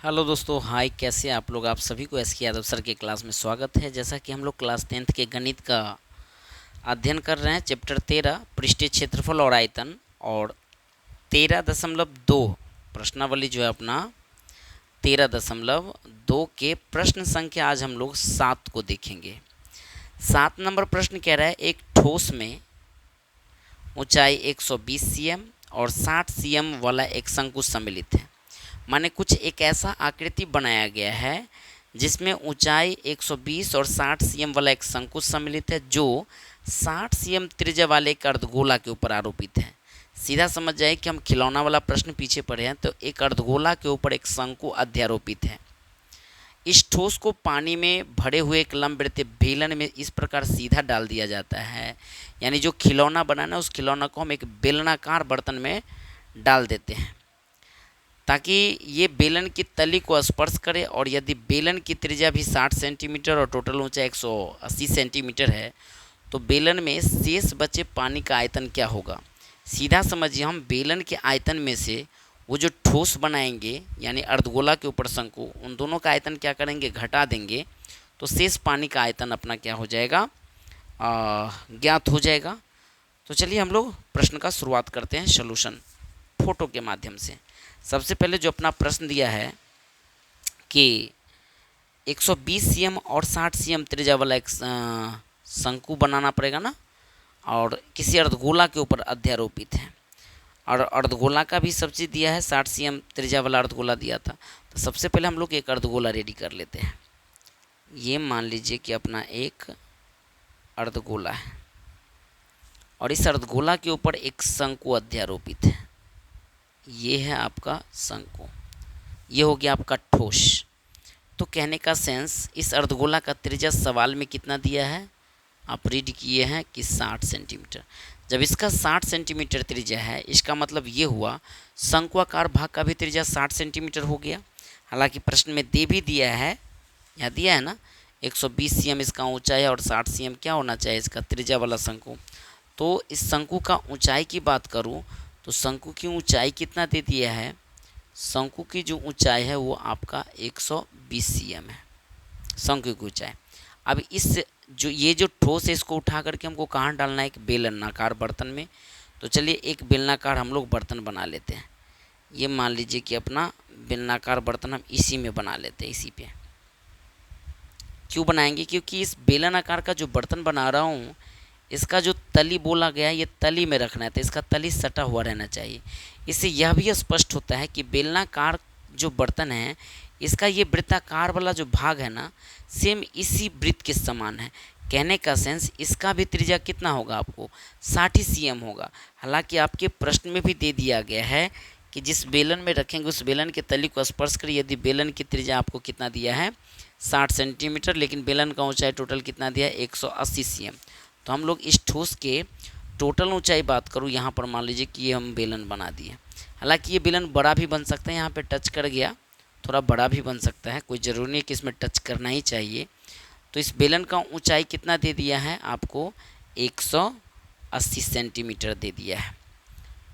Hello दोस्तों, हाय। कैसे हैं आप लोग? आप सभी को एस के यादव सर के क्लास में स्वागत है। जैसा कि हम लोग क्लास 10th के गणित का अध्ययन कर रहे हैं, चैप्टर 13 पृष्ठीय क्षेत्रफल और आयतन, और 13.2 प्रश्नावली जो है अपना 13.2 के प्रश्न संख्या आज हम लोग 7 को देखेंगे। 7 नंबर प्रश्न कह रहा है, एक ठोस में ऊंचाई 120 cm और 60 cm वाला एक शंकु सम्मिलित है। माने कुछ एक ऐसा आकृति बनाया गया है जिसमें ऊंचाई 120 और 60 cm वाला एक शंकु सम्मिलित है, जो 60 cm त्रिज्या वाले एक अर्धगोला के ऊपर आरोपित है। सीधा समझ जाए कि हम खिलौना वाला प्रश्न पीछे पढ़े हैं, तो एक अर्धगोला के ऊपर एक शंकु अध्यारोपित है। इस ठोस को पानी में भरे हुए एक लंबवृत्तीय बेलन में इस प्रकार सीधा डाल दिया जाता है। यानी जो खिलौना बनाना है उस खिलौना को हम एक बेलनाकार बर्तन में डाल देते हैं ताकि ये बेलन की तली को स्पर्श करे। और यदि बेलन की त्रिज्या भी 60 सेंटीमीटर और टोटल ऊंचाई 180 सेंटीमीटर है, तो बेलन में शेष बचे पानी का आयतन क्या होगा? सीधा समझिए, हम बेलन के आयतन में से वो जो ठोस बनाएंगे यानी अर्धगोला के ऊपर शंकु, उन दोनों का आयतन क्या करेंगे? घटा देंगे, तो शेष पानी का आयतन अपना क्या हो जाएगा? ज्ञात हो जाएगा। तो चलिए हम लोग प्रश्न का शुरुआत करते हैं सॉल्यूशन फोटो के माध्यम से। सबसे पहले जो अपना प्रश्न दिया है कि 120 cm और 60 cm त्रिज्या वाला एक शंकु बनाना पड़ेगा ना, और किसी अर्धगोला के ऊपर अध्यारोपित है, और अर्धगोला का भी सब चीज़ दिया है, 60 cm त्रिज्या वाला अर्धगोला दिया था। तो सबसे पहले हम लोग एक अर्धगोला रेडी कर लेते हैं। ये मान लीजिए कि अपना एक अर्धगोला है और इस अर्धगोला के ऊपर एक शंकु अध्यारोपित है। ये है आपका शंकु, ये हो गया आपका ठोस। तो कहने का सेंस, इस अर्धगोला का त्रिज्या सवाल में कितना दिया है? आप रीड किए हैं कि 60 सेंटीमीटर। जब इसका 60 सेंटीमीटर त्रिज्या है, इसका मतलब ये हुआ शंकुआकार भाग का भी त्रिज्या 60 सेंटीमीटर हो गया। हालांकि प्रश्न में दे भी दिया है, यहाँ दिया है ना, 120 cm इसका ऊंचाई और 60 cm क्या होना चाहिए इसका त्रिज्या वाला शंकु। तो इस शंकु का ऊंचाई की बात करूँ तो शंकु की ऊंचाई कितना दे दिया है? शंकु की जो ऊंचाई है वो आपका 120 cm है, शंकु की ऊंचाई। अब इस ये जो ठोस है इसको उठा करके हमको कहाँ डालना है? एक बेलनाकार बर्तन में। तो चलिए एक बेलनाकार हम लोग बर्तन बना लेते हैं। ये मान लीजिए कि अपना बेलनाकार बर्तन हम इसी में बना लेते हैं। इसी पे क्यों बनाएंगे? क्योंकि इस बेलनाकार का जो बर्तन बना रहा हूँ, इसका जो तली बोला गया है ये तली में रखना है, तो इसका तली सटा हुआ रहना चाहिए। इससे यह भी स्पष्ट होता है कि बेलनाकार जो बर्तन है इसका ये वृत्ताकार वाला जो भाग है ना, सेम इसी वृत्त के समान है। कहने का सेंस, इसका भी त्रिज्या कितना होगा? आपको 60 cm होगा। हालांकि आपके प्रश्न में भी दे दिया गया है कि जिस बेलन में रखेंगे उस बेलन के तली को स्पर्श करिए। यदि बेलन की त्रिज्या आपको कितना दिया है? 60 सेंटीमीटर, लेकिन बेलन का ऊंचाई टोटल कितना दिया है? 180 cm। तो हम लोग इस ठोस के टोटल ऊंचाई बात करूँ, यहाँ पर मान लीजिए कि ये हम बेलन बना दिए। हालांकि ये बेलन बड़ा भी बन सकता है, यहाँ पे टच कर गया, थोड़ा बड़ा भी बन सकता है, कोई ज़रूरी नहीं कि इसमें टच करना ही चाहिए। तो इस बेलन का ऊंचाई कितना दे दिया है? आपको 180 सेंटीमीटर दे दिया है।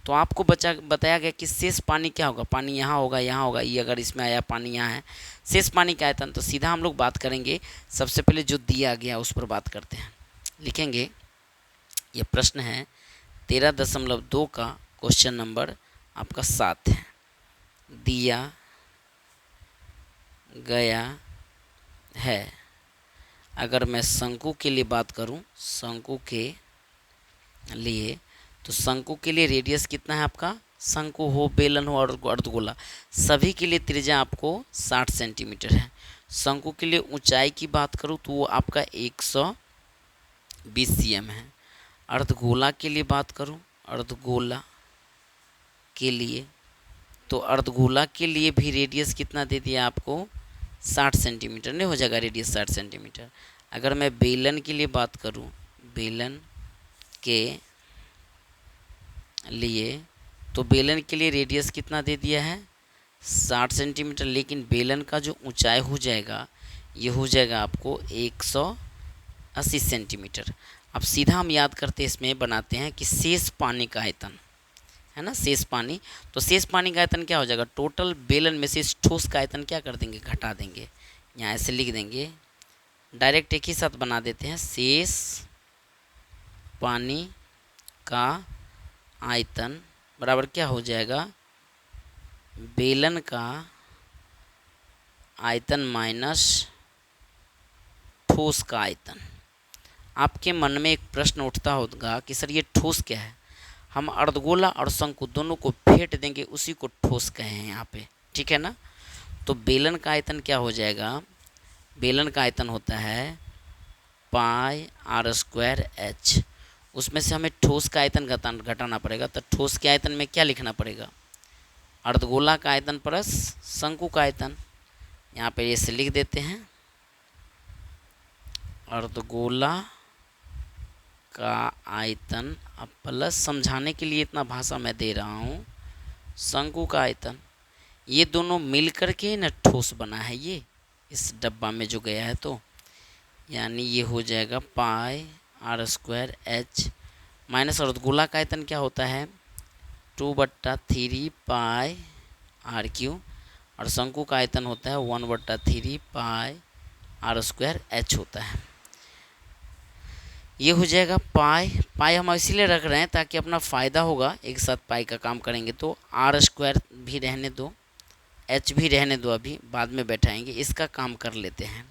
तो आपको बताया गया कि शेष पानी क्या होगा? पानी यहाँ होगा, यहाँ होगा, ये अगर इसमें आया पानी यहाँ है, शेष पानी का आयतन। तो सीधा हम लोग बात करेंगे, सबसे पहले जो दिया गया उस पर बात करते हैं। लिखेंगे, ये प्रश्न है 13.2 का क्वेश्चन नंबर आपका 7 है। दिया गया है, अगर मैं शंकु के लिए बात करूं, शंकु के लिए, तो शंकु के लिए रेडियस कितना है आपका? शंकु हो, बेलन हो और अर्धगोला, सभी के लिए त्रिज्या आपको 60 सेंटीमीटर है। शंकु के लिए ऊंचाई की बात करूं तो वो आपका 120 cm है। अर्धगोला के लिए बात करूं, अर्धगोला के लिए, तो अर्धगोला के लिए भी रेडियस कितना दे दिया आपको? 60 सेंटीमीटर नहीं हो जाएगा रेडियस 60 सेंटीमीटर। अगर मैं बेलन के लिए बात करूं, बेलन के लिए, तो बेलन के लिए रेडियस कितना दे दिया है? 60 सेंटीमीटर, लेकिन बेलन का जो ऊंचाई हो जाएगा ये हो जाएगा आपको 180 सेंटीमीटर। अब सीधा हम याद करते इसमें बनाते हैं कि शेष पानी का आयतन, है ना, शेष पानी। तो शेष पानी का आयतन क्या हो जाएगा, टोटल बेलन में से इस ठोस का आयतन क्या कर देंगे, घटा देंगे। यहाँ ऐसे लिख देंगे, डायरेक्ट एक ही साथ बना देते हैं, शेष पानी का आयतन बराबर क्या हो जाएगा, बेलन का आयतन माइनस ठोस का आयतन। आपके मन में एक प्रश्न उठता होगा कि सर ये ठोस क्या है। हम अर्धगोला और शंकु दोनों को फेंट देंगे, उसी को ठोस कहे हैं यहाँ पे, ठीक है ना। तो बेलन का आयतन क्या हो जाएगा, बेलन का आयतन होता है पाई आर स्क्वायर एच। उसमें से हमें ठोस का आयतन घटाना पड़ेगा। तो ठोस के आयतन में क्या लिखना पड़ेगा, अर्धगोला का आयतन प्लस शंकु का आयतन। यहाँ पे ऐसे लिख देते हैं, अर्धगोला का आयतन, अब प्लस समझाने के लिए इतना भाषा मैं दे रहा हूँ, शंकु का आयतन। ये दोनों मिलकर के ना ठोस बना है ये इस डब्बा में जो गया है। तो यानी ये हो जाएगा पाई आर स्क्वायर एच माइनस अर्धगोला का आयतन क्या होता है 2/3 पाई आर क्यू, और शंकु का आयतन होता है 1/3 पाई आर स्क्वायर एच होता है। ये हो जाएगा पाई। पाई हम इसीलिए रख रहे हैं ताकि अपना फ़ायदा होगा, एक साथ पाई का काम करेंगे। तो आर स्क्वायर भी रहने दो, एच भी रहने दो, अभी बाद में बैठाएंगे। इसका काम कर लेते हैं।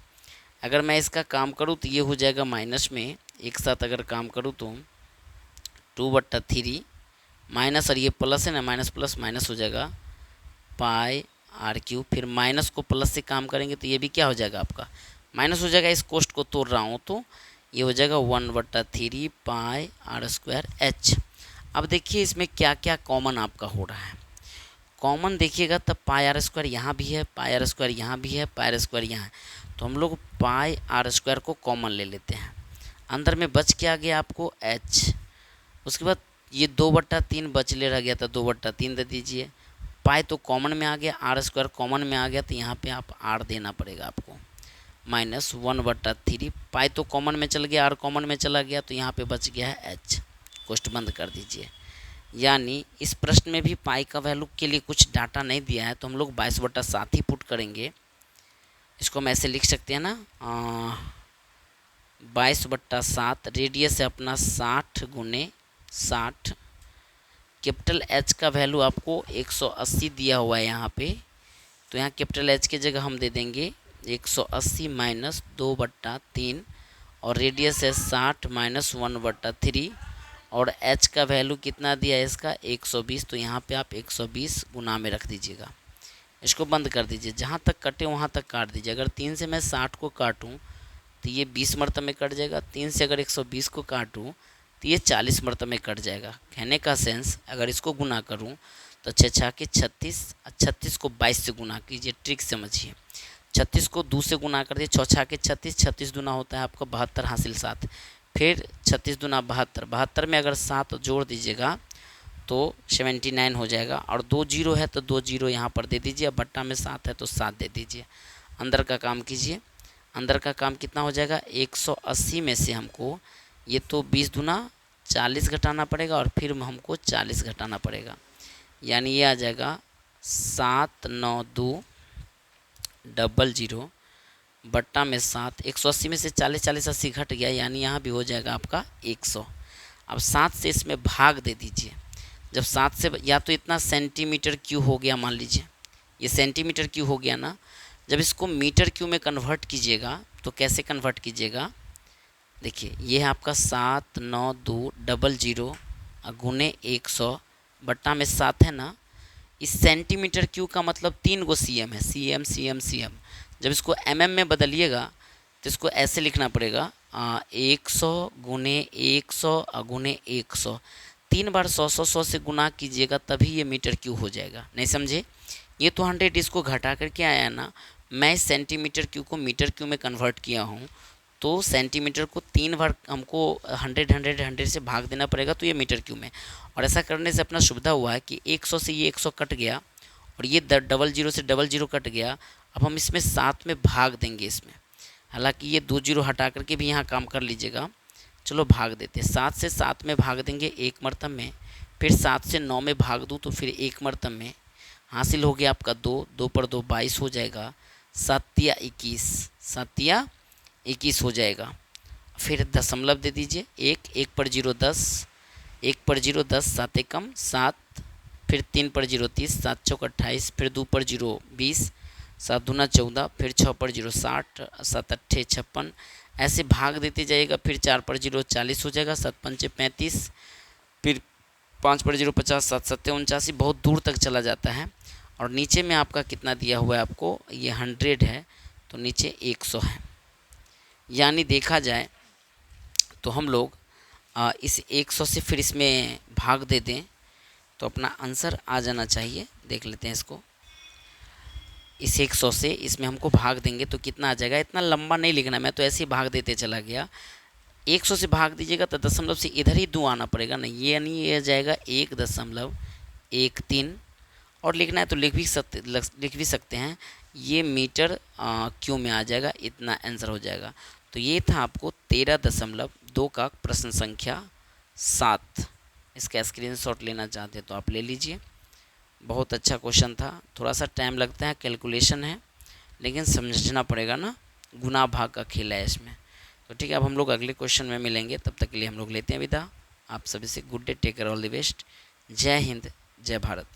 अगर मैं इसका काम करूँ तो ये हो जाएगा माइनस में, एक साथ अगर काम करूँ तो 2/3 माइनस, और ये प्लस है ना, माइनस प्लस माइनस हो जाएगा पाई आर क्यू। फिर माइनस को प्लस से काम करेंगे तो ये भी क्या हो जाएगा, आपका माइनस हो जाएगा। इस कोष्ट को तोड़ रहा हूँ तो ये हो जाएगा 1/3 पाई आर स्क्वायर एच। अब देखिए इसमें क्या क्या कॉमन आपका हो रहा है। कॉमन देखिएगा तब पाई आर स्क्वायर यहाँ भी है, पाई आर स्क्वायर यहाँ भी है, पाई आर स्क्वायर यहाँ है। तो हम लोग पाई आर स्क्वायर को कॉमन ले लेते हैं। अंदर में बच क्या गया आपको एच। उसके बाद ये 2/3 बचले रह गया था, 2/3 दे दीजिए। पाई तो कॉमन में आ गया, आर स्क्वायर कॉमन में आ गया, तो यहाँ पे आप आर देना पड़ेगा आपको, माइनस 1/3। पाई तो कॉमन में चल गया, आर कॉमन में चला गया, तो यहाँ पे बच गया है एच। कोष्ट बंद कर दीजिए। यानी इस प्रश्न में भी पाई का वैल्यू के लिए कुछ डाटा नहीं दिया है, तो हम लोग 22/7 ही पुट करेंगे। इसको हम ऐसे लिख सकते हैं ना, 22/7। रेडियस है अपना 60 × 60। कैपिटल एच का वैल्यू आपको 180 दिया हुआ है यहाँ पे, तो यहाँ कैपिटल एच की जगह हम दे देंगे 180 माइनस 2/3, और रेडियस है 60 माइनस 1/3, और एच का वैल्यू कितना दिया है इसका 120। तो यहाँ पे आप 120 गुना में रख दीजिएगा। इसको बंद कर दीजिए, जहाँ तक कटे वहाँ तक काट दीजिए। अगर 3 से मैं 60 को काटूँ तो ये 20 मरतबे में कट जाएगा। 3 से अगर 120 को काटूँ तो ये 40 मरतबे में कट जाएगा। कहने का सेंस, अगर इसको गुना करूँ तो 6 के 36, 36 को 22 से गुना कीजिए। ट्रिक समझिए, 36 को 2 से गुना कर दिए, 6 के 36, 36 दूना होता है आपका 72 हासिल 7। फिर 36 दूना 72, 72 में अगर 7 जोड़ दीजिएगा तो 79 हो जाएगा। और 2 जीरो है तो 2 जीरो यहाँ पर दे दीजिए। बट्टा में 7 है तो 7 दे दीजिए। अंदर का काम कीजिए। अंदर का काम कितना हो जाएगा, 180 में से हमको ये तो 20 दूना 40 घटाना पड़ेगा, और फिर हमको 40 घटाना पड़ेगा। यानी ये आ जाएगा 79200 बट्टा में 7। 180 में से 40 40 80 घट गया, यानी यहाँ भी हो जाएगा आपका 100। अब 7 से इसमें भाग दे दीजिए। जब 7 से, या तो इतना सेंटीमीटर क्यू हो गया, मान लीजिए ये सेंटीमीटर क्यू हो गया ना। जब इसको मीटर क्यू में कन्वर्ट कीजिएगा तो कैसे कन्वर्ट कीजिएगा, देखिए ये है आपका 79200 गुने 100 बट्टा में 7 है ना। इस सेंटीमीटर क्यू का मतलब 3 गो सीएम है, सीएम सीएम सीएम। जब इसको एमएम में बदलिएगा तो इसको ऐसे लिखना पड़ेगा 100 गुने 100 गुने 100। 3 बार 100 से गुना कीजिएगा तभी ये मीटर क्यू हो जाएगा। नहीं समझे, ये तो 100 इसको घटा करके आया ना। मैं इस सेंटीमीटर क्यू को मीटर क्यू में कन्वर्ट किया हूँ, तो सेंटीमीटर को 3 बार हमको 100 से भाग देना पड़ेगा, तो ये मीटर क्यू में। और ऐसा करने से अपना सुविधा हुआ है कि 100 से ये 100 कट गया, और ये 00 से 00 कट गया। अब हम इसमें 7 में भाग देंगे इसमें। हालांकि ये 2 जीरो हटा करके भी यहाँ काम कर लीजिएगा। चलो भाग देते, 7 से 7 में भाग देंगे एक मरतब में, फिर 7 से 9 में भाग दूँ तो फिर एक मरतब में हासिल हो गया आपका 2, 2 पर 2 22 हो जाएगा, 7 या 21, 7 या 21 हो जाएगा। फिर दशमलव दे दीजिए, 1, 1 पर 0 10, 1 पर 0 10, 7 एकम 7, फिर 3 पर 0 30, 7 चौक 28, फिर 2 पर 0 20, 7 दूना 14, फिर 6 पर 0 60, 7 अट्ठे 56, ऐसे भाग देते जाइएगा। फिर 4 पर 0 40 हो जाएगा, 7 पंचे 35, फिर 5 पर 0 50, 7 सत्ते 49, बहुत दूर तक चला जाता है। और नीचे में आपका कितना दिया हुआ है आपको, ये 100 है तो नीचे 100 है। यानी देखा जाए तो हम लोग इस 100 से फिर इसमें भाग दे दें तो अपना आंसर आ जाना चाहिए। देख लेते हैं इसको, इस 100 से इसमें हमको भाग देंगे तो कितना आ जाएगा। इतना लंबा नहीं लिखना, मैं तो ऐसे ही भाग देते चला गया। 100 से भाग दीजिएगा तो दशमलव से इधर ही 2 आना पड़ेगा ना, ये नहीं, ये जाएगा 1.13, और लिखना है तो लिख भी सकते हैं। ये मीटर क्यों में आ जाएगा, इतना आंसर हो जाएगा। तो ये था आपको 13.2 का प्रश्न संख्या 7। इसका स्क्रीनशॉट लेना चाहते हैं तो आप ले लीजिए। बहुत अच्छा क्वेश्चन था, थोड़ा सा टाइम लगता है, कैलकुलेशन है, लेकिन समझना पड़ेगा ना, गुना भाग का खेल है इसमें। तो ठीक है, अब हम लोग अगले क्वेश्चन में मिलेंगे, तब तक के लिए हम लोग लेते हैं विदा। आप सभी से good day, take care, all the best. जय हिंद, जय भारत।